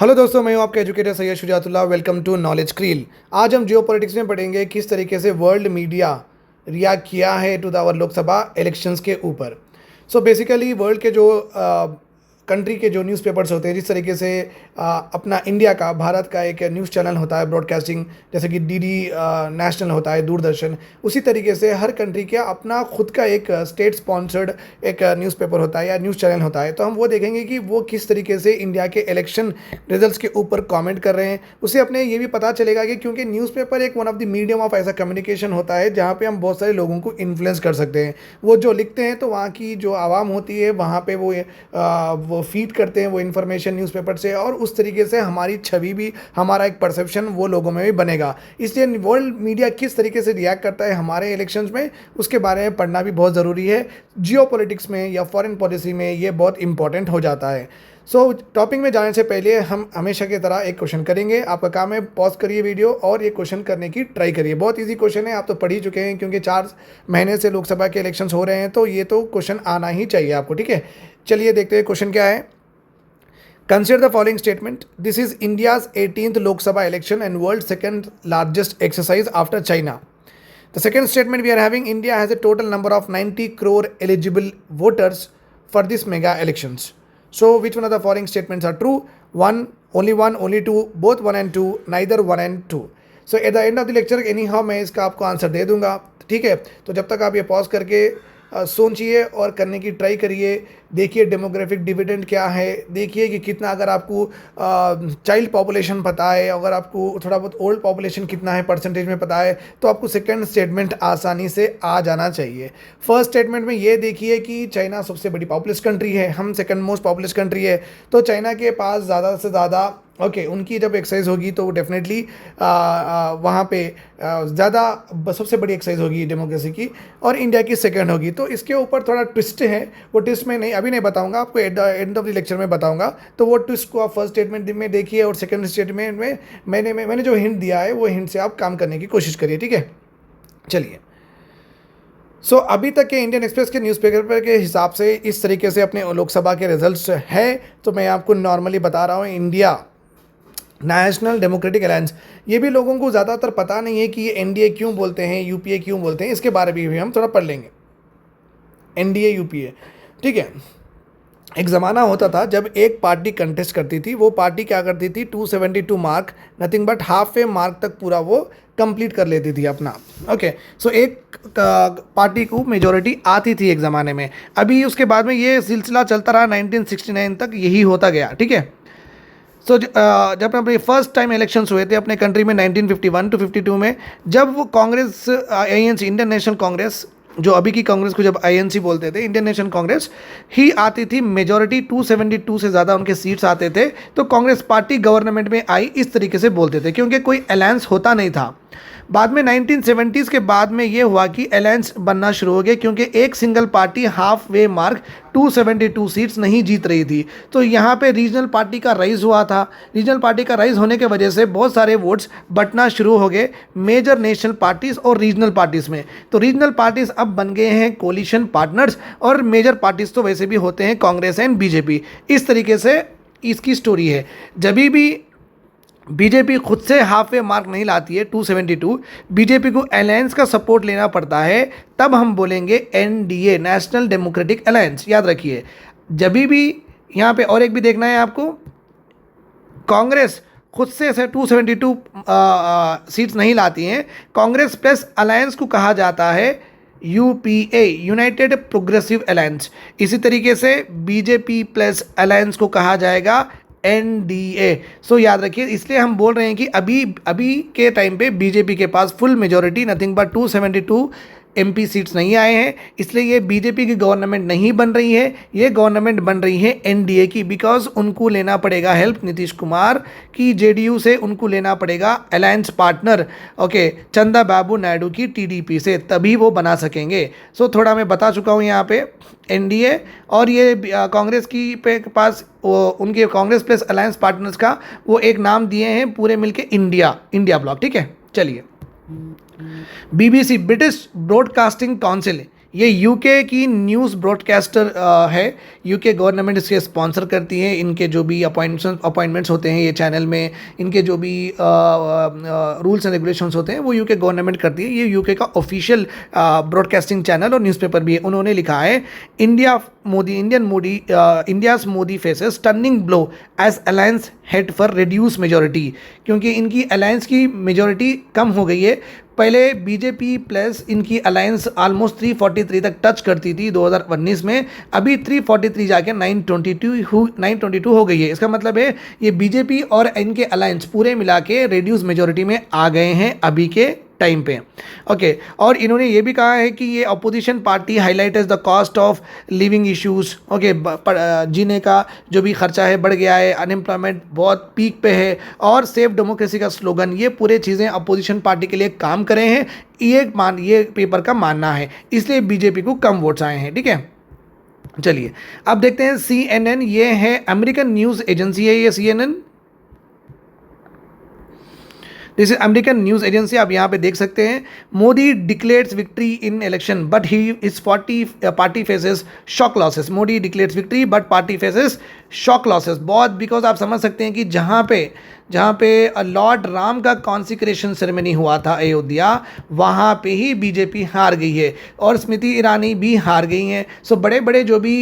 Hello दोस्तों, मैं हूं आपका educator Syed Shujatullah. Welcome to knowledge creel. आज हम जियो पॉलिटिक्स में पढ़ेंगे किस तरीके से वर्ल्ड मीडिया रिएक्ट किया है to the our Lok Sabha elections के ऊपर। सो बेसिकली वर्ल्ड के जो कंट्री के जो न्यूज़पेपर्स होते हैं, जिस तरीके से अपना इंडिया का, भारत का एक न्यूज़ चैनल होता है ब्रॉडकास्टिंग, जैसे कि डीडी नेशनल होता है, दूरदर्शन, उसी तरीके से हर कंट्री का अपना खुद का एक स्टेट स्पॉन्सर्ड एक न्यूज़पेपर होता है या न्यूज़ चैनल होता है। तो हम वो देखेंगे कि वो किस तरीके से इंडिया के इलेक्शन रिजल्ट्स के ऊपर कमेंट कर रहे हैं। उससे अपने ये भी पता चलेगा कि क्योंकि न्यूज़पेपर एक one of the medium of ऐसा कम्युनिकेशन होता है जहाँ पे हम बहुत सारे लोगों को इन्फ्लुएंस कर सकते हैं। वो जो लिखते हैं तो वहाँ की जो आवाम होती है वहाँ पे वो फीड करते हैं वो इन्फॉर्मेशन न्यूज़पेपर से, और उस तरीके से हमारी छवि भी, हमारा एक परसेप्शन वो लोगों में भी बनेगा। इसलिए वर्ल्ड मीडिया किस तरीके से रिएक्ट करता है हमारे इलेक्शंस में, उसके बारे में पढ़ना भी बहुत ज़रूरी है। जियो पॉलिटिक्स में या फॉरेन पॉलिसी में ये बहुत इंपॉर्टेंट हो जाता है। सो टॉपिक में जाने से पहले हम हमेशा की तरह एक क्वेश्चन करेंगे। आपका काम है पॉज करिए वीडियो और ये क्वेश्चन करने की ट्राई करिए। बहुत इजी क्वेश्चन है, आप तो पढ़ ही चुके हैं क्योंकि 4 महीने से लोकसभा के इलेक्शंस हो रहे हैं, तो ये तो क्वेश्चन आना ही चाहिए आपको। ठीक है, चलिए देखते हैं क्वेश्चन क्या है। Consider the following statement. This is India's 18th Lok Sabha election and world's second largest exercise after China. The second statement we are having, India has a total number of 90 crore eligible voters for this mega elections. So which one of the following statements are true? One, only two, both one and two, neither one and two. So at the end of the lecture anyhow मैं इसका आपको answer दे दूंगा। ठीक है, तो जब तक आप ये पॉज करके सोचिए और करने की ट्राई करिए। देखिए डेमोग्राफिक डिविडेंड क्या है, देखिए कि कितना, अगर आपको चाइल्ड पॉपुलेशन पता है, अगर आपको थोड़ा बहुत ओल्ड पॉपुलेशन कितना है परसेंटेज में पता है, तो आपको सेकंड स्टेटमेंट आसानी से आ जाना चाहिए। फर्स्ट स्टेटमेंट में ये देखिए कि चाइना सबसे बड़ी पॉपुलस कंट्री है, हम सेकंड मोस्ट पॉपुलस कंट्री है, तो चाइना के पास ज़्यादा से ज़्यादा उनकी जब एक्सरसाइज होगी तो डेफिनेटली वहाँ पे ज़्यादा सबसे बड़ी एक्सरसाइज होगी डेमोक्रेसी की, और इंडिया की सेकंड होगी। तो इसके ऊपर थोड़ा ट्विस्ट है, वो ट्विस्ट में नहीं अभी नहीं बताऊंगा, आपको at the end of the lecture में बताऊंगा। तो वो ट्विस्ट को आप फर्स्ट स्टेटमेंट में देखिए और सेकंड स्टेटमेंट में मैंने जो हिंट दिया है वो हिंट से आप काम करने की कोशिश करिए। ठीक है, चलिए। सो अभी तक के इंडियन एक्सप्रेस के न्यूज़पेपर के हिसाब से इस तरीके से अपने लोकसभा के रिजल्ट्स है। तो मैं आपको नॉर्मली बता रहा हूँ, इंडिया नेशनल डेमोक्रेटिक अलायंस, ये भी लोगों को ज़्यादातर पता नहीं है कि ये एनडीए क्यों बोलते हैं, यूपीए क्यों बोलते हैं, इसके बारे में भी हम थोड़ा पढ़ लेंगे। एनडीए यूपीए, ठीक है। एक ज़माना होता था जब एक पार्टी कंटेस्ट करती थी, वो पार्टी क्या करती थी, 272 mark, nothing but half A mark तक पूरा वो कंप्लीट कर लेती थी अपना। ओके, सो एक पार्टी को मेजॉरिटी आती थी एक ज़माने में। अभी उसके बाद में ये सिलसिला चलता रहा, 1969 तक यही होता गया। ठीक है, सो जब अपने फर्स्ट टाइम इलेक्शंस हुए थे अपने कंट्री में 1951 टू 52 में, जब वो Congress INC, Indian national Congress, जो अभी की कांग्रेस को जब आईएनसी बोलते थे, इंडियन नेशनल कांग्रेस ही आती थी, मेजॉरिटी 272 से ज़्यादा उनके सीट्स आते थे, तो कांग्रेस पार्टी गवर्नमेंट में आई, इस तरीके से बोलते थे, क्योंकि कोई अलायंस होता नहीं था। बाद में 1970s के बाद में ये हुआ कि अलायंस बनना शुरू हो गया, क्योंकि एक single party half way mark 272 seats नहीं जीत रही थी। तो यहाँ पे रीजनल पार्टी का राइज हुआ था। रीजनल पार्टी का राइज होने के वजह से बहुत सारे वोट्स बंटना शुरू हो गए मेजर नेशनल पार्टीज़ और रीजनल पार्टीज़ में। तो रीजनल पार्टीज़ अब बन गए हैं कोलिशन पार्टनर्स, और मेजर पार्टीज़ तो वैसे भी होते हैं कांग्रेस एंड बीजेपी। इस तरीके से इसकी स्टोरी है। जब भी बीजेपी खुद से हाफ वे मार्क नहीं लाती है 272, बीजेपी को अलायंस का सपोर्ट लेना पड़ता है, तब हम बोलेंगे एनडीए, नेशनल डेमोक्रेटिक अलायंस। याद रखिए, जब भी यहाँ पे और एक भी देखना है आपको, कांग्रेस खुद से ऐसे 272 सीट्स नहीं लाती हैं, कांग्रेस प्लस अलायंस को कहा जाता है यूपीए, यूनाइटेड प्रोग्रेसिव अलायंस। इसी तरीके से बीजेपी प्लस अलायंस को कहा जाएगा एनडीए। सो याद रखिए, इसलिए हम बोल रहे हैं कि अभी के टाइम पे बीजेपी के पास full majority, nothing but 272 MP seats नहीं आए हैं, इसलिए ये बीजेपी की गवर्नमेंट नहीं बन रही है, ये गवर्नमेंट बन रही है एनडीए की, बिकॉज उनको लेना पड़ेगा हेल्प नीतीश कुमार की जेडीयू से, उनको लेना पड़ेगा अलायंस पार्टनर, ओके, चंदा बाबू नायडू की टीडीपी से, तभी वो बना सकेंगे। सो थोड़ा मैं बता चुका हूँ यहाँ पे एनडीए, और ये कांग्रेस की पे पास उनके कांग्रेस प्लस अलायंस पार्टनर्स का वो एक नाम दिए हैं पूरे मिलके, इंडिया ब्लॉक। ठीक है, चलिए। बीबीसी, ब्रिटिश ब्रॉडकास्टिंग काउंसिल, ये यूके की न्यूज़ ब्रॉडकास्टर है। यूके गवर्नमेंट इसके स्पॉन्सर करती है। इनके जो भी अपॉइंटमेंट्स होते हैं ये चैनल में, इनके जो भी रूल्स एंड रेगुलेशंस होते हैं वो यूके गवर्नमेंट करती है। ये यूके का ऑफिशियल ब्रॉडकास्टिंग चैनल और न्यूज़पेपर भी है। उन्होंने लिखा है, India's Modi faces turning blow as alliance head for reduce majority. क्योंकि इनकी अलायंस की मेजोरिटी कम हो गई है। पहले बीजेपी प्लस इनकी अलायंस ऑलमोस्ट 343 तक टच करती थी 2019 में, अभी 343 जाके 922 हो गई है। इसका मतलब है ये बीजेपी और इनके अलायंस पूरे मिला के रिड्यूस मेजोरिटी में आ गए हैं अभी के टाइम पे। ओके, और इन्होंने ये भी कहा है कि ये opposition party highlight the cost of living issues. Okay, जीने का जो भी खर्चा है बढ़ गया है, अनएम्प्लॉयमेंट बहुत पीक पे है, और सेफ डेमोक्रेसी का स्लोगन, ये पूरे चीज़ें अपोजिशन पार्टी के लिए काम करे हैं। ये पेपर का मानना है, इसलिए बीजेपी को कम वोट्स आए हैं। ठीक है, चलिए अब देखते हैं CNN। ये है अमेरिकन न्यूज़ एजेंसी है ये CNN। This is American news agency. आप यहाँ पे देख सकते हैं, Modi declares victory in election but he is party faces shock losses. Modi declares victory but party faces shock losses. बहुत बिकॉज आप समझ सकते हैं कि जहाँ पे लॉर्ड राम का कॉन्सिक्रेशन सेरेमनी हुआ था अयोध्या, वहाँ पे ही बीजेपी हार गई है और स्मृति ईरानी भी हार गई हैं। सो बड़े बड़े जो भी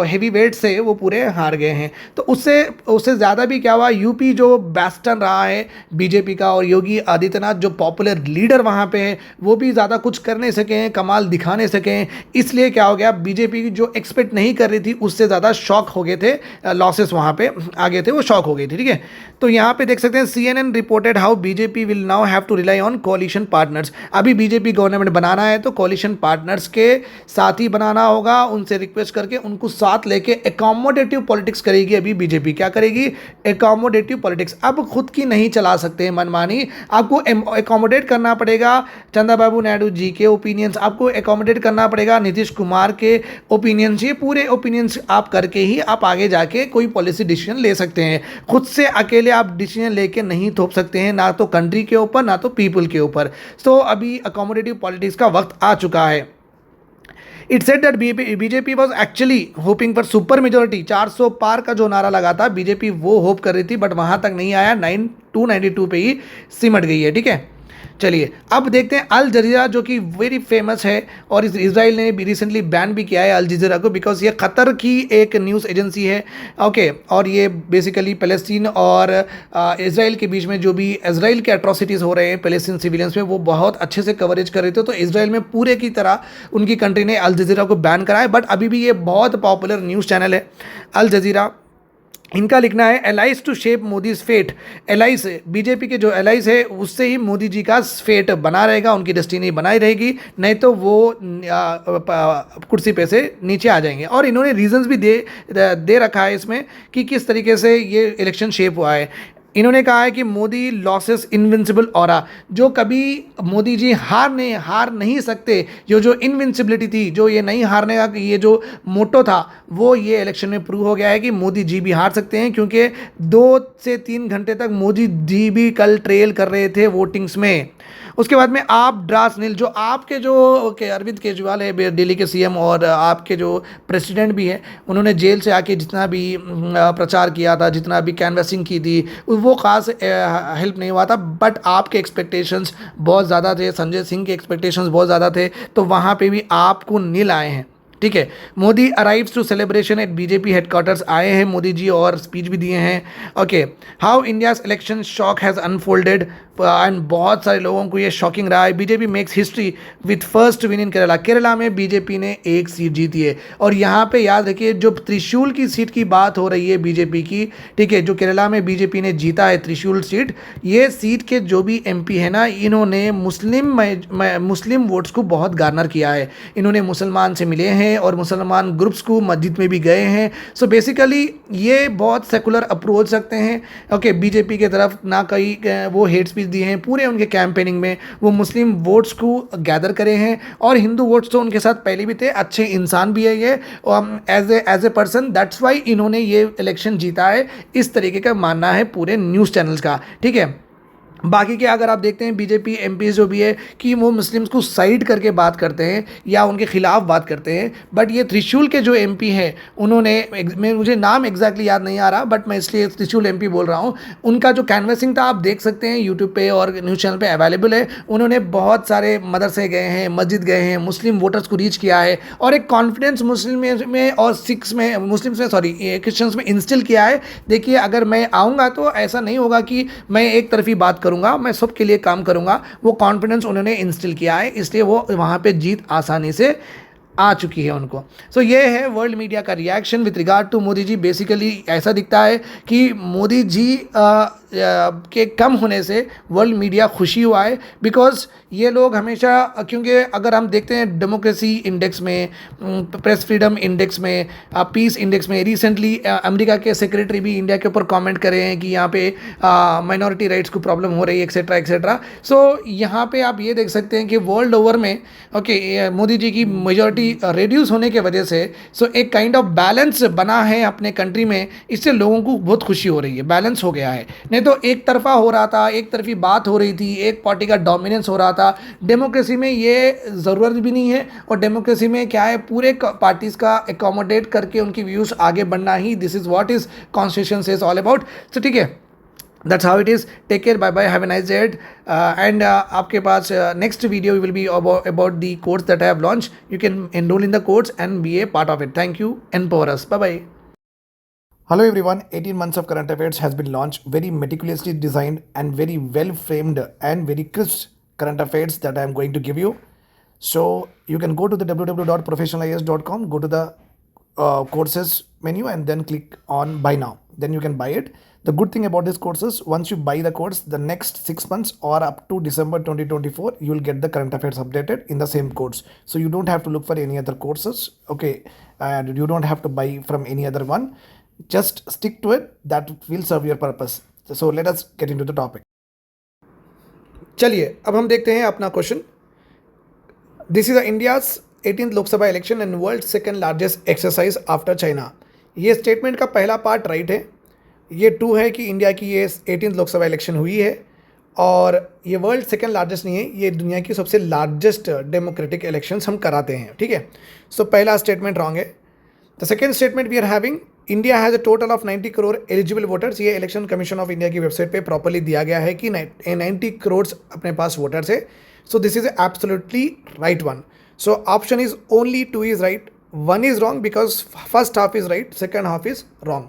हेवी वेट्स है वो पूरे हार गए हैं। तो उससे ज़्यादा भी क्या हुआ, यूपी जो बेस्टन रहा है बीजेपी का, और योगी आदित्यनाथ जो पॉपुलर लीडर वहाँ पे है, वो भी ज़्यादा कुछ कर नहीं सके हैं, कमाल दिखा नहीं सके हैं। इसलिए क्या हो गया, बीजेपी जो एक्सपेक्ट नहीं कर रही थी उससे ज़्यादा शॉक हो गए थे, लॉसेस वहाँ पे आ गए थे, वो शॉक हो गई थी। ठीक है, तो यहाँ पे देख सकते हैं CNN reported how BJP will now have to rely on coalition partners. अभी बीजेपी गवर्नमेंट बनाना है तो कोalition पार्टनर्स के साथ ही बनाना होगा, उनसे रिक्वेस्ट करके उनको साथ लेके एकोमोडेटिव पॉलिटिक्स करेगी। अभी बीजेपी क्या करेगी, एकोमोडेटिव पॉलिटिक्स। अब खुद की नहीं चला सकते हैं मनमानी, आपको एकोमोडेट करना पड़ेगा चंद्रबाबू नायडू जी के ओपिनियंस, आपको एकोमोडेट करना पड़ेगा नीतीश कुमार के ओपिनियंस। ये पूरे ओपिनियंस आप करके ही आप आगे जाके कोई पॉलिसी डिसीजन ले सकते हैं। खुद से अकेले आप डिसीजन लेके नहीं थोप सकते हैं, ना तो कंट्री के ऊपर ना तो पीपल के ऊपर। तो अभी अकोमोडेटिव पॉलिटिक्स का वक्त आ चुका है। It said that BJP was actually hoping for super majority. 400 पार का जो नारा लगा था बीजेपी, वो होप कर रही थी, बट वहां तक नहीं आया, 292 पे ही सिमट गई है। ठीक है, चलिए अब देखते हैं अल जजीरा, जो कि वेरी फेमस है, और इसराइल ने भी रिसेंटली बैन भी किया है अल जजीरा को, बिकॉज ये कतर की एक न्यूज़ एजेंसी है। ओके, और ये बेसिकली फ़लस्तीन और इसराइल के बीच में जो भी इसराइल के एट्रोसिटीज़ हो रहे हैं फ़लस्तीन सिविलियंस में, वो बहुत अच्छे से कवरेज कर रहे थे। तो इसराइल में पूरे की तरह उनकी कंट्री ने अल जजीरा को बैन करा है, बट अभी भी ये बहुत पॉपुलर न्यूज़ चैनल है अल जजीरा। इनका लिखना है, allies to shape Modi's fate. Allies, BJP के जो एलाइज है उससे ही मोदी जी का फेट बना रहेगा, उनकी डेस्टिनी बनाई रहेगी, नहीं तो वो कुर्सी पे से नीचे आ जाएंगे। और इन्होंने रीजंस भी दे रखा है इसमें कि किस तरीके से ये इलेक्शन शेप हुआ है। इन्होंने कहा है कि मोदी लॉसेस इनविंसिबल ऑरा, जो कभी मोदी जी हार नहीं सकते, ये जो इनविंसिबिलिटी थी, जो ये नहीं हारने का ये जो मोटो था, वो ये इलेक्शन में प्रूव हो गया है कि मोदी जी भी हार सकते हैं। क्योंकि 2 से 3 घंटे तक मोदी जी भी कल ट्रेल कर रहे थे वोटिंग्स में। उसके बाद में आप ड्रास नील, जो आपके जो अरविंद केजरीवाल है दिल्ली के CM, और आपके जो प्रेसिडेंट भी है, उन्होंने जेल से आके जितना भी प्रचार किया था, जितना भी कैनवसिंग की थी, वो खास हेल्प नहीं हुआ था। बट आपके एक्सपेक्टेशंस बहुत ज़्यादा थे, संजय सिंह के एक्सपेक्टेशंस बहुत ज़्यादा थे, तो वहाँ पे भी आपको नील आए हैं। ठीक है, Modi arrives to celebration at BJP headquarters, आए हैं मोदी जी और स्पीच भी दिए हैं। Okay, how India's election shock has unfolded, and बहुत सारे लोगों को ये शॉकिंग रहा है। BJP makes history with first win in Kerala. Kerala में बीजेपी ने 1 सीट जीती है, और यहाँ पे याद रखिए जो त्रिशूल की सीट की बात हो रही है बीजेपी की, ठीक है, जो केरला में बीजेपी ने जीता है त्रिशूल सीट, ये सीट के जो भी MP है ना, इन्होंने मुस्लिम वोट्स को बहुत गार्नर किया है। इन्होंने मुसलमान से मिले हैं और मुसलमान ग्रुप्स को मस्जिद में भी गए हैं। सो बेसिकली ये बहुत सेकुलर अप्रोच रखते हैं। ओके, बीजेपी की तरफ ना कहीं वो हेट स्पीच दिए हैं, पूरे उनके कैंपेनिंग में वो मुस्लिम वोट्स को गैदर करे हैं, और हिंदू वोट्स तो उनके साथ पहले भी थे, अच्छे इंसान भी है ये as a person, that's why इन्होंने ये इलेक्शन जीता है। इस तरीके का मानना है पूरे न्यूज़ चैनल्स का। ठीक है, बाकी के अगर आप देखते हैं बीजेपी एमपी जो भी है कि वो मुस्लिम्स को साइड करके बात करते हैं या उनके खिलाफ बात करते हैं, बट ये त्रिशूल के जो एमपी हैं उन्होंने, मुझे नाम एग्जैक्टली याद नहीं आ रहा, बट मैं इसलिए त्रिशूल एमपी बोल रहा हूँ, उनका जो कैनवसिंग था आप देख सकते हैं यूट्यूब पे और न्यूज़ चैनल पे अवेलेबल है। उन्होंने बहुत सारे मदरसे गए हैं, मस्जिद गए हैं, मुस्लिम वोटर्स को रीच किया है और एक कॉन्फिडेंस मुस्लिम में और सिख्स में, मुस्लिम्स में, सॉरी क्रिश्चियंस में इंस्टिल किया है। देखिए अगर मैं आऊँगा तो ऐसा नहीं होगा कि मैं एक तरफी बात करूँगा, मैं सबके लिए काम करूँगा। वो कॉन्फिडेंस उन्होंने इंस्टिल किया है, इसलिए वो वहाँ पे जीत आसानी से आ चुकी है उनको। सो ये है वर्ल्ड मीडिया का reaction with regard to Modi ji. Basically ऐसा दिखता है कि मोदी जी के कम होने से वर्ल्ड मीडिया खुशी हुआ है, बिकॉज ये लोग हमेशा, क्योंकि अगर हम देखते हैं डेमोक्रेसी इंडेक्स में, प्रेस फ्रीडम इंडेक्स में, पीस इंडेक्स में, रिसेंटली अमेरिका के सेक्रेटरी भी इंडिया के ऊपर कमेंट करे हैं कि यहाँ पे माइनॉरिटी राइट्स को प्रॉब्लम हो रही है, एक्सेट्रा एक्सेट्रा। सो यहाँ पे आप ये देख सकते हैं कि वर्ल्ड ओवर में मोदी जी की मेजॉरिटी रिड्यूस होने की वजह से एक काइंड ऑफ बैलेंस बना है अपने कंट्री में, इससे लोगों को बहुत खुशी हो रही है, बैलेंस हो गया है। नहीं तो एक तरफा हो रहा था, एक तरफी बात हो रही थी, एक पार्टी का डोमिनेंस हो रहा था। डेमोक्रेसी में ये ज़रूरत भी नहीं है, और डेमोक्रेसी में क्या है, पूरे पार्टीज़ का एकोमोडेट करके उनकी व्यूज़ आगे बढ़ना ही, this is what is constitution says all about. तो ठीक है, that's how it is. Take care, bye bye, have a nice day. And आपके पास next video will be about the course that I have launched. You can enroll in the course and be a part of it. Thank you, empower us. Bye bye. Hello everyone, 18 months of current affairs has been launched, very meticulously designed and very well framed and very crisp current affairs that I am going to give you. So you can go to the www.professionalis.com, go to the courses menu and then click on buy now. Then you can buy it. The good thing about this course is once you buy the course, the next 6 months or up to December 2024, you will get the current affairs updated in the same course. So you don't have to look for any other courses, okay, and you don't have to buy from any other one. Just stick to it, that will serve your purpose. So let us get into the topic. चलिए अब हम देखते हैं अपना question. This is India's 18th Lok Sabha election and world second largest exercise after China. ये statement का पहला part right है, ये ट्रू है कि इंडिया की ये 18th लोकसभा इलेक्शन हुई है, और ये वर्ल्ड सेकेंड लार्जेस्ट नहीं है, ये दुनिया की सबसे लार्जेस्ट डेमोक्रेटिक इलेक्शंस हम कराते हैं, ठीक है। सो पहला स्टेटमेंट रॉन्ग है। The second statement we are having, India has a total of 90 crore eligible voters. ये इलेक्शन कमीशन ऑफ इंडिया की वेबसाइट पे प्रॉपरली दिया गया है कि 90 करोड़ अपने पास वोटर्स है। So this is absolutely right one. So option is only 2 is right, 1 is wrong because first half is right, second half is wrong.